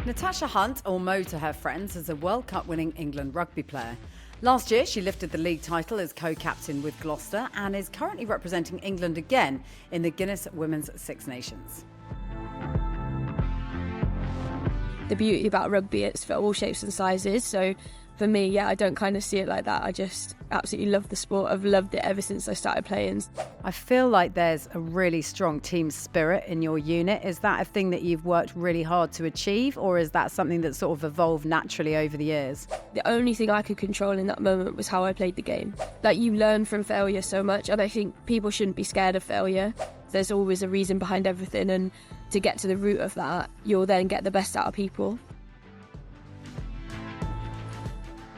Natasha Hunt, or Mo to her friends, is a World Cup winning England rugby player. Last year, she lifted the league title as co-captain with Gloucester and is currently representing England again in the Guinness Women's Six Nations. The beauty about rugby, it's for all shapes and sizes. So for me, I don't kind of see it like that. I just absolutely love the sport. I've loved it ever since I started playing. I feel like there's a really strong team spirit in your unit. Is that a thing that you've worked really hard to achieve, or is that something that sort of evolved naturally over the years? The only thing I could control in that moment was how I played the game. Like, you learn from failure so much, and I think people shouldn't be scared of failure. There's always a reason behind everything, and to get to the root of that, you'll then get the best out of people.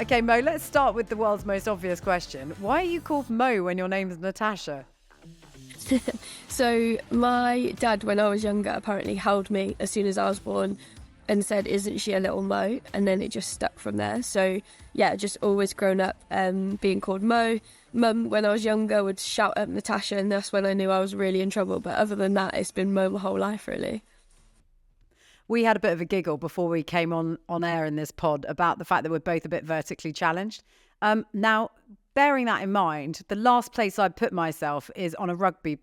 Okay, Mo, let's start with the world's most obvious question. Why are you called Mo when your name is Natasha? So my dad, when I was younger, apparently held me as soon as I was born and said, "Isn't she a little Mo?" And then it just stuck from there. So yeah, just always grown up being called Mo. Mum, when I was younger, would shout at Natasha, and that's when I knew I was really in trouble. But other than that, it's been Mo my whole life, really. We had a bit of a giggle before we came on air in this pod about the fact that we're both a bit vertically challenged. Now, bearing that in mind, the last place I'd put myself is on a rugby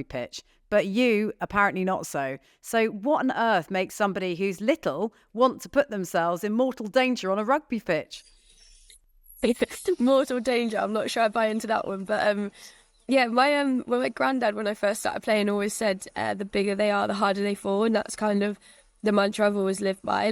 pitch, but you apparently not so. So what on earth makes somebody who's little want to put themselves in mortal danger on a rugby pitch? Mortal danger, I'm not sure I buy into that one, but my granddad, when I first started playing, always said the bigger they are, the harder they fall, and that's kind of the mantra I've always lived by.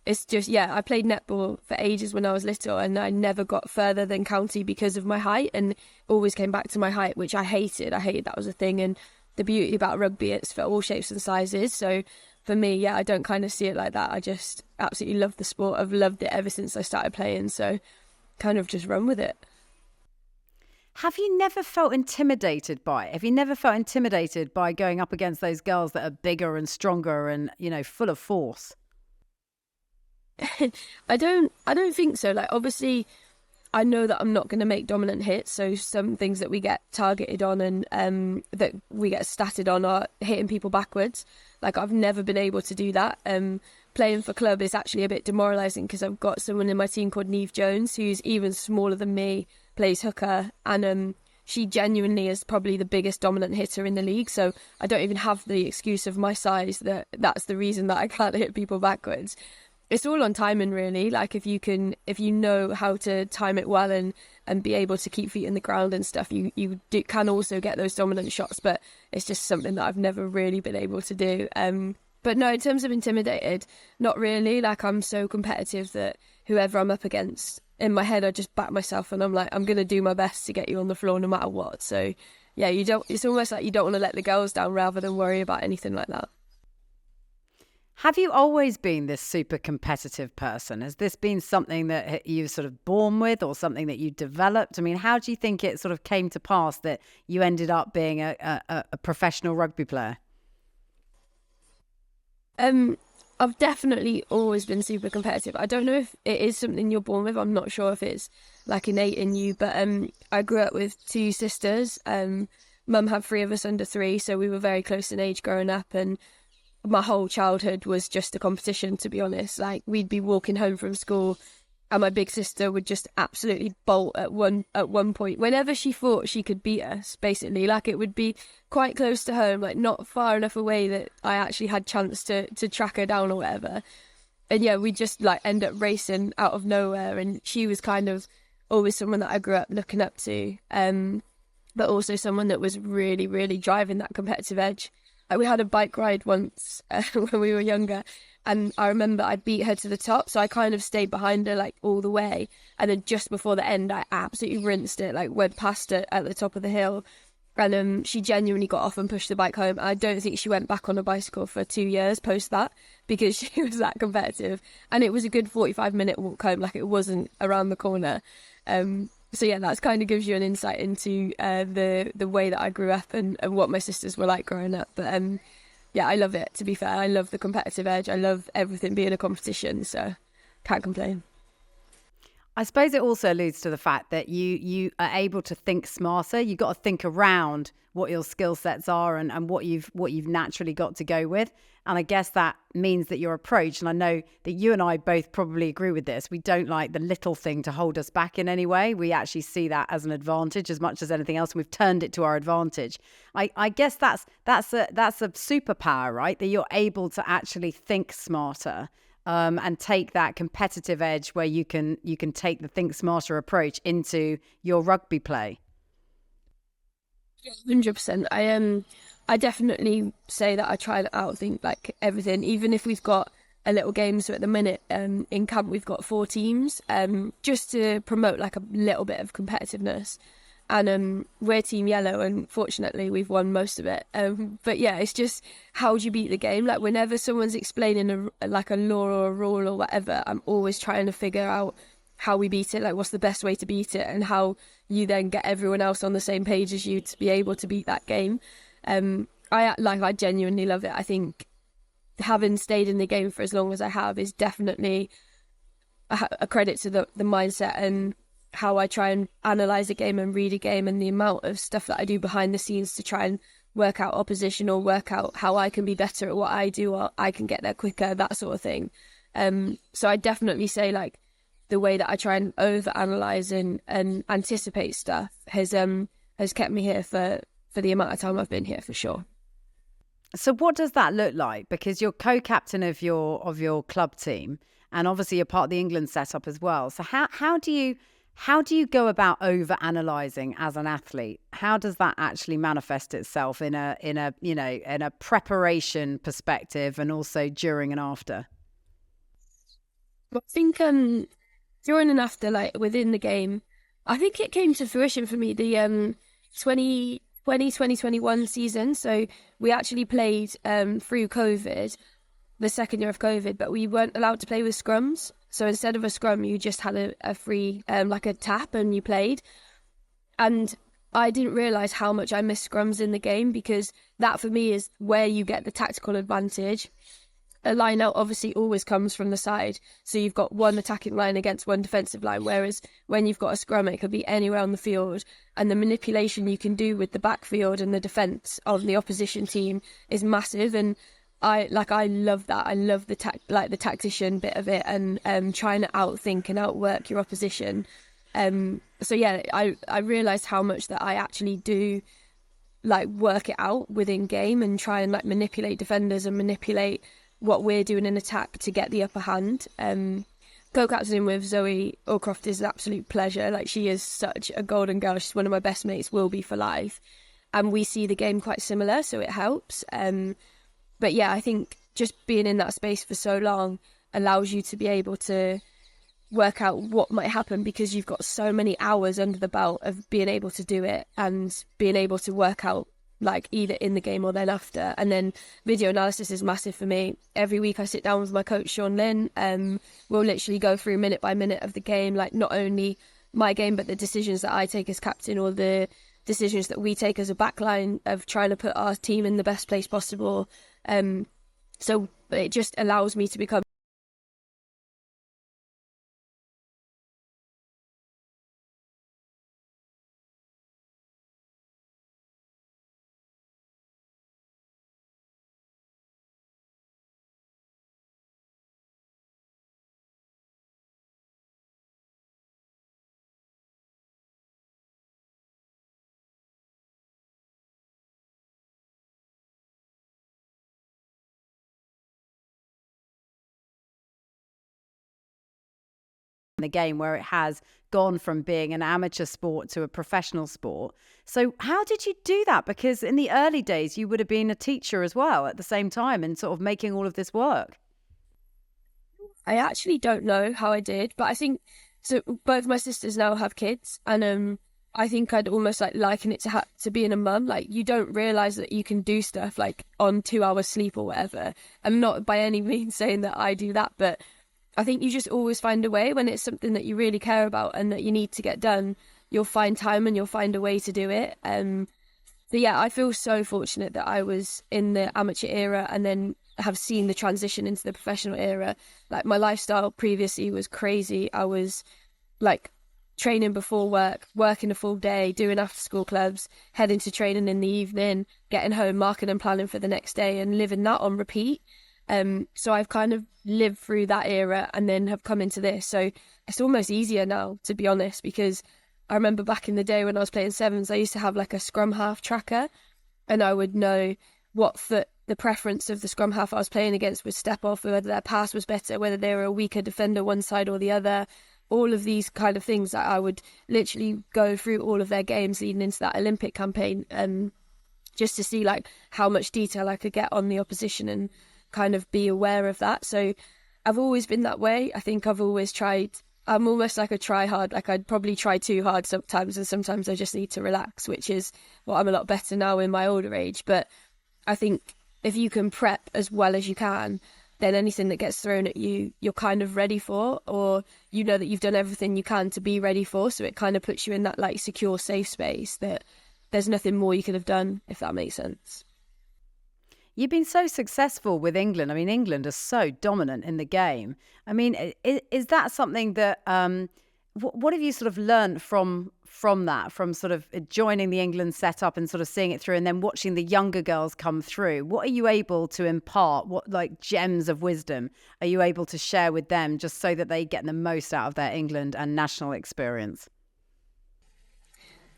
It's just, I played netball for ages when I was little, and I never got further than county because of my height, and always came back to my height, which I hated that was a thing. And the beauty about rugby, it's for all shapes and sizes. So for me, I don't kind of see it like that. I just absolutely love the sport. I've loved it ever since I started playing, so kind of just run with it. Have you never felt intimidated by it? Have you never felt intimidated by going up against those girls that are bigger and stronger and, full of force? I don't think so. Like, obviously, I know that I'm not going to make dominant hits. So some things that we get targeted on and that we get statted on are hitting people backwards. Like, I've never been able to do that. Playing for club is actually a bit demoralising because I've got someone in my team called Neve Jones, who's even smaller than me, plays hooker, and she genuinely is probably the biggest dominant hitter in the league. So I don't even have the excuse of my size that's the reason that I can't hit people backwards. It's all on timing, really. Like, if you know how to time it well and be able to keep feet in the ground and stuff, you can also get those dominant shots. But it's just something that I've never really been able to do. But no, in terms of intimidated, not really. Like, I'm so competitive that whoever I'm up against, in my head, I just back myself and I'm like, I'm going to do my best to get you on the floor no matter what. So yeah, it's almost like you don't want to let the girls down rather than worry about anything like that. Have you always been this super competitive person? Has this been something that you sort of born with or something that you developed? I mean, how do you think it sort of came to pass that you ended up being a professional rugby player? I've definitely always been super competitive. I don't know if it is something you're born with. I'm not sure if it's like innate in you, but I grew up with two sisters. Mum had three of us under three, so we were very close in age growing up, and my whole childhood was just a competition, to be honest. Like, we'd be walking home from school and my big sister would just absolutely bolt at one point whenever she thought she could beat us, basically. Like, it would be quite close to home, like not far enough away that I actually had chance to track her down or whatever. And yeah, we just like end up racing out of nowhere, and she was kind of always someone that I grew up looking up to, but also someone that was really, really driving that competitive edge. Like, we had a bike ride once when we were younger, and I remember I beat her to the top, so I kind of stayed behind her like all the way, and then just before the end I absolutely rinsed it, like went past her at the top of the hill, and she genuinely got off and pushed the bike home. I don't think she went back on a bicycle for 2 years post that, because she was that competitive, and it was a good 45-minute walk home, like it wasn't around the corner. So yeah, that kind of gives you an insight into the way that I grew up and what my sisters were like growing up. But yeah, I love it, to be fair. I love the competitive edge. I love everything being a competition, so can't complain. I suppose it also alludes to the fact that you are able to think smarter. You've got to think around what your skill sets are and what you've naturally got to go with. And I guess that means that your approach, and I know that you and I both probably agree with this, we don't like the little thing to hold us back in any way. We actually see that as an advantage as much as anything else. And we've turned it to our advantage. I guess that's a superpower, right? That you're able to actually think smarter. And take that competitive edge where you can take the think smarter approach into your rugby play. 100%. I definitely say that I try to outthink like everything, even if we've got a little game. So at the minute, in camp we've got 4 teams, just to promote like a little bit of competitiveness. And we're Team Yellow, and fortunately we've won most of it. But yeah, it's just, how do you beat the game? Like whenever someone's explaining a law or a rule or whatever, I'm always trying to figure out how we beat it, like what's the best way to beat it, and how you then get everyone else on the same page as you to be able to beat that game. I genuinely love it. I think having stayed in the game for as long as I have is definitely a credit to the mindset and how I try and analyse a game and read a game, and the amount of stuff that I do behind the scenes to try and work out opposition or work out how I can be better at what I do, or I can get there quicker, that sort of thing. So I definitely say like the way that I try and overanalyze and anticipate stuff has kept me here for the amount of time I've been here, for sure. So what does that look like? Because you're co-captain of your club team, and obviously you're part of the England setup as well. So how do you go about over-analysing as an athlete? How does that actually manifest itself in a preparation perspective, and also during and after? I think during and after, like within the game, I think it came to fruition for me the 2021 season. So we actually played through COVID, the second year of COVID, but we weren't allowed to play with scrums. So instead of a scrum, you just had a free, like a tap, and you played. And I didn't realise how much I missed scrums in the game, because that for me is where you get the tactical advantage. A line out obviously always comes from the side. So you've got one attacking line against one defensive line, whereas when you've got a scrum, it could be anywhere on the field. And the manipulation you can do with the backfield and the defence of the opposition team is massive. And I love that. I love the tactician bit of it, and trying to outthink and outwork your opposition. So yeah, I realised how much that I actually do like work it out within game and try and like manipulate defenders and manipulate what we're doing in attack to get the upper hand. Co-captaining with Zoe Allcroft is an absolute pleasure. Like, she is such a golden girl. She's one of my best mates, will be for life. And we see the game quite similar, so it helps. But yeah, I think just being in that space for so long allows you to be able to work out what might happen, because you've got so many hours under the belt of being able to do it and being able to work out like either in the game or then after. And then video analysis is massive for me. Every week I sit down with my coach Sean Lynn, we'll literally go through minute by minute of the game, like not only my game but the decisions that I take as captain, or the decisions that we take as a backline of trying to put our team in the best place possible. So it just allows me to become the game where it has gone from being an amateur sport to a professional sport. So how did you do that? Because in the early days, you would have been a teacher as well at the same time and sort of making all of this work. I actually don't know how I did, but I think so. Both my sisters now have kids, and I think I'd almost like liken it to being a mum. Like, you don't realize that you can do stuff like on 2 hours sleep or whatever. I'm not by any means saying that I do that, but I think you just always find a way when it's something that you really care about and that you need to get done. You'll find time and you'll find a way to do it. So yeah, I feel so fortunate that I was in the amateur era and then have seen the transition into the professional era. Like, my lifestyle previously was crazy. I was like training before work, working a full day, doing after school clubs, heading to training in the evening, getting home, marking and planning for the next day, and living that on repeat. So I've kind of lived through that era and then have come into this. So it's almost easier now, to be honest, because I remember back in the day when I was playing sevens, I used to have like a Scrum-Half tracker, and I would know what the preference of the Scrum-Half I was playing against would step off, whether their pass was better, whether they were a weaker defender one side or the other. All of these kind of things that I would literally go through all of their games leading into that Olympic campaign, just to see like how much detail I could get on the opposition and kind of be aware of that. So I've always been that way. I think I've always tried. I'm almost like a try hard. Like I'd probably try too hard sometimes, and sometimes I just need to relax, which is what I'm a lot better now in my older age. But I think if you can prep as well as you can, then anything that gets thrown at you, you're kind of ready for, or you know that you've done everything you can to be ready for. So it kind of puts you in that like secure, safe space that there's nothing more you could have done, if that makes sense. You've been so successful with England. I mean, England are so dominant in the game. I mean, is that something that, what have you sort of learned from that, from sort of joining the England setup and sort of seeing it through and then watching the younger girls come through? What are you able to impart? What like gems of wisdom are you able to share with them just so that they get the most out of their England and national experience?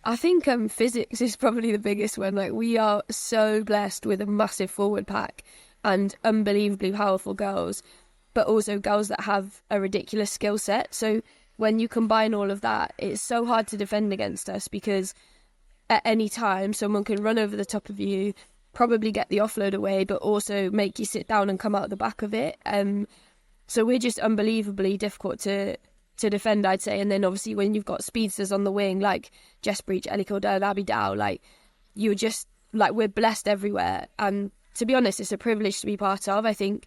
I think physics is probably the biggest one. Like we are so blessed with a massive forward pack and unbelievably powerful girls, but also girls that have a ridiculous skill set. So when you combine all of that, it's so hard to defend against us because at any time someone can run over the top of you, probably get the offload away, but also make you sit down and come out the back of it. So we're just unbelievably difficult to defend, I'd say. And then obviously when you've got speedsters on the wing like Jess Breach, Ellie Cordell, Abby Dow, like you're just like, we're blessed everywhere. And to be honest, it's a privilege to be part of. I think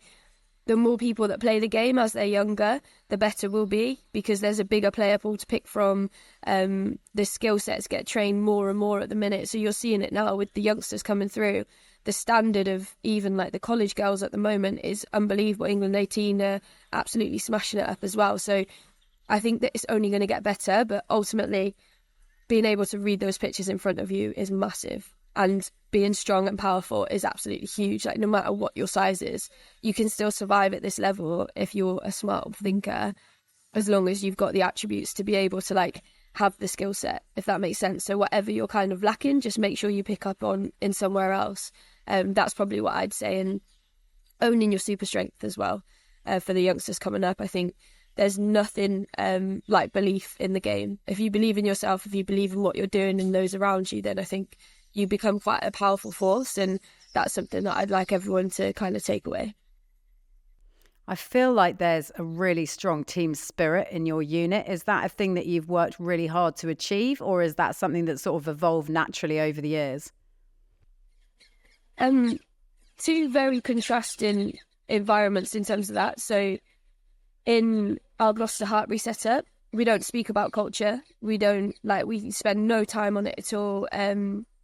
the more people that play the game as they're younger, the better we'll be, because there's a bigger player pool to pick from. The skill sets get trained more and more at the minute. So you're seeing it now with the youngsters coming through. The standard of even like the college girls at the moment is unbelievable. England 18 are absolutely smashing it up as well. So I think that it's only going to get better, but ultimately being able to read those pictures in front of you is massive. And being strong and powerful is absolutely huge. Like no matter what your size is, you can still survive at this level if you're a smart thinker, as long as you've got the attributes to be able to like have the skill set, if that makes sense. So whatever you're kind of lacking, just make sure you pick up on in somewhere else. That's probably what I'd say. And owning your super strength as well for the youngsters coming up. I think there's nothing like belief in the game. If you believe in yourself, if you believe in what you're doing and those around you, then I think you become quite a powerful force. And that's something that I'd like everyone to kind of take away. I feel like there's a really strong team spirit in your unit. Is that a thing that you've worked really hard to achieve, or is that something that sort of evolved naturally over the years? Two very contrasting environments in terms of that. So in our Gloucester Hartbury setup, we don't speak about culture. We spend no time on it at all.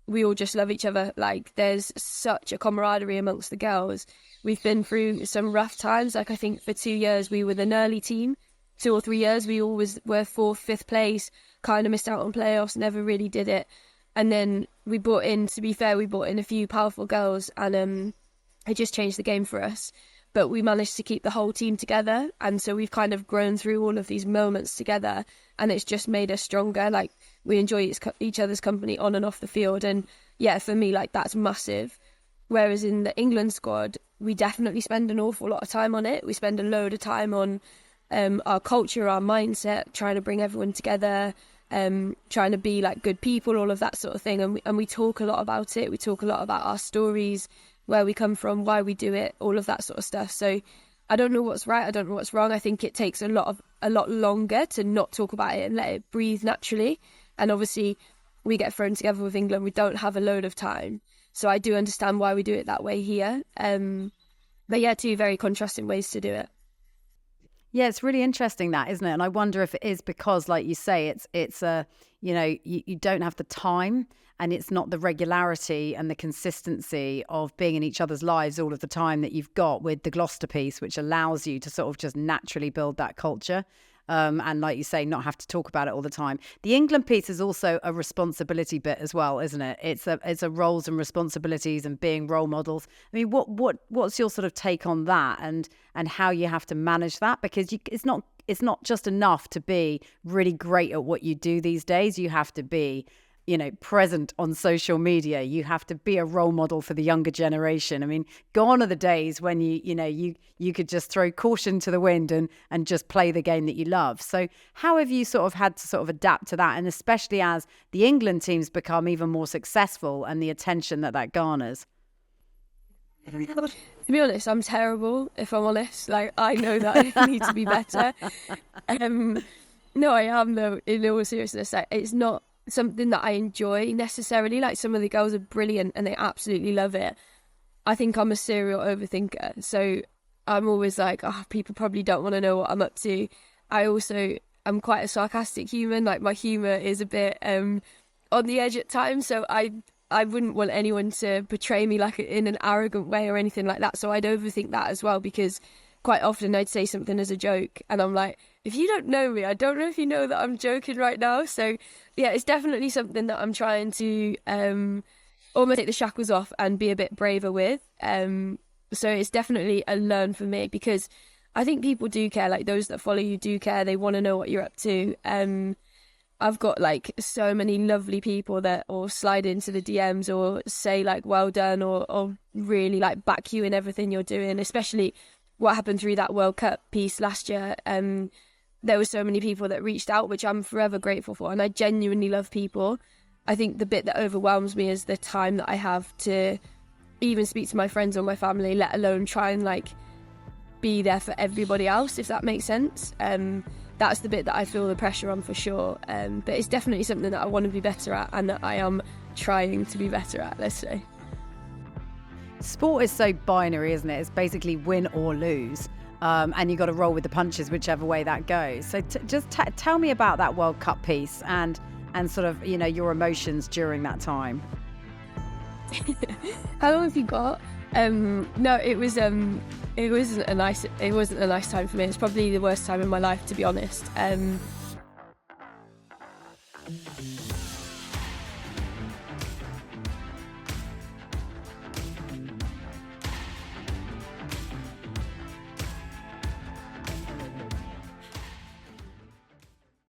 We all just love each other. Like there's such a camaraderie amongst the girls. We've been through some rough times. Like I think for 2 years we were the early team. 2 or 3 years we always were 4th, 5th place, kind of missed out on playoffs, never really did it. And then we brought in a few powerful girls, and it just changed the game for us. But we managed to keep the whole team together, and so we've kind of grown through all of these moments together, and it's just made us stronger. Like we enjoy each other's company on and off the field, and yeah, for me, like that's massive. Whereas in the England squad, we definitely spend an awful lot of time on it. We spend a load of time on our culture, our mindset, trying to bring everyone together, trying to be like good people, all of that sort of thing. And we talk a lot about it. We talk a lot about our stories, where we come from, why we do it, all of that sort of stuff. So I don't know what's right, I don't know what's wrong. I think it takes a lot longer to not talk about it and let it breathe naturally. And obviously we get thrown together with England, we don't have a load of time. So I do understand why we do it that way here. But yeah, two very contrasting ways to do it. Yeah, it's really interesting that, isn't it? And I wonder if it is because, like you say, it's you don't have the time, and it's not the regularity and the consistency of being in each other's lives all of the time that you've got with the Gloucester piece, which allows you to sort of just naturally build that culture. and like you say, not have to talk about it all the time. The England piece is also a responsibility bit as well, isn't it? It's a roles and responsibilities and being role models. I mean, what's your sort of take on that, and how you have to manage that? Because it's not just enough to be really great at what you do these days. You have to be, present on social media. You have to be a role model for the younger generation. I mean, gone are the days when you could just throw caution to the wind and just play the game that you love. So how have you sort of had to sort of adapt to that? And especially as the England teams become even more successful and the attention that garners. To be honest, I'm terrible, if I'm honest. Like, I know that I need to be better. No, I am, though, in all seriousness. Like, it's not something that I enjoy necessarily. Like, some of the girls are brilliant and they absolutely love it. I think I'm a serial overthinker. So I'm always like, people probably don't want to know what I'm up to. I'm quite a sarcastic human. Like, my humour is a bit on the edge at times. So I wouldn't want anyone to portray me like in an arrogant way or anything like that. So I'd overthink that as well, because quite often I'd say something as a joke and I'm like, if you don't know me, I don't know if you know that I'm joking right now. So yeah, it's definitely something that I'm trying to almost take the shackles off and be a bit braver with. So it's definitely a learn for me, because I think people do care. Like, those that follow you do care. They want to know what you're up to. I've got like so many lovely people that or slide into the DMs or say like well done or really like back you in everything you're doing, especially what happened through that World Cup piece last year. There were so many people that reached out, which I'm forever grateful for, and I genuinely love people. I think the bit that overwhelms me is the time that I have to even speak to my friends or my family, let alone try and like be there for everybody else, if that makes sense. That's the bit that I feel the pressure on for sure. But it's definitely something that I want to be better at and that I am trying to be better at, let's say. Sport is so binary, isn't it? It's basically win or lose. And you got to roll with the punches, whichever way that goes. So just tell me about that World Cup piece and sort of, your emotions during that time. How long have you got? No, it wasn't a nice time for me. It's probably the worst time in my life, to be honest.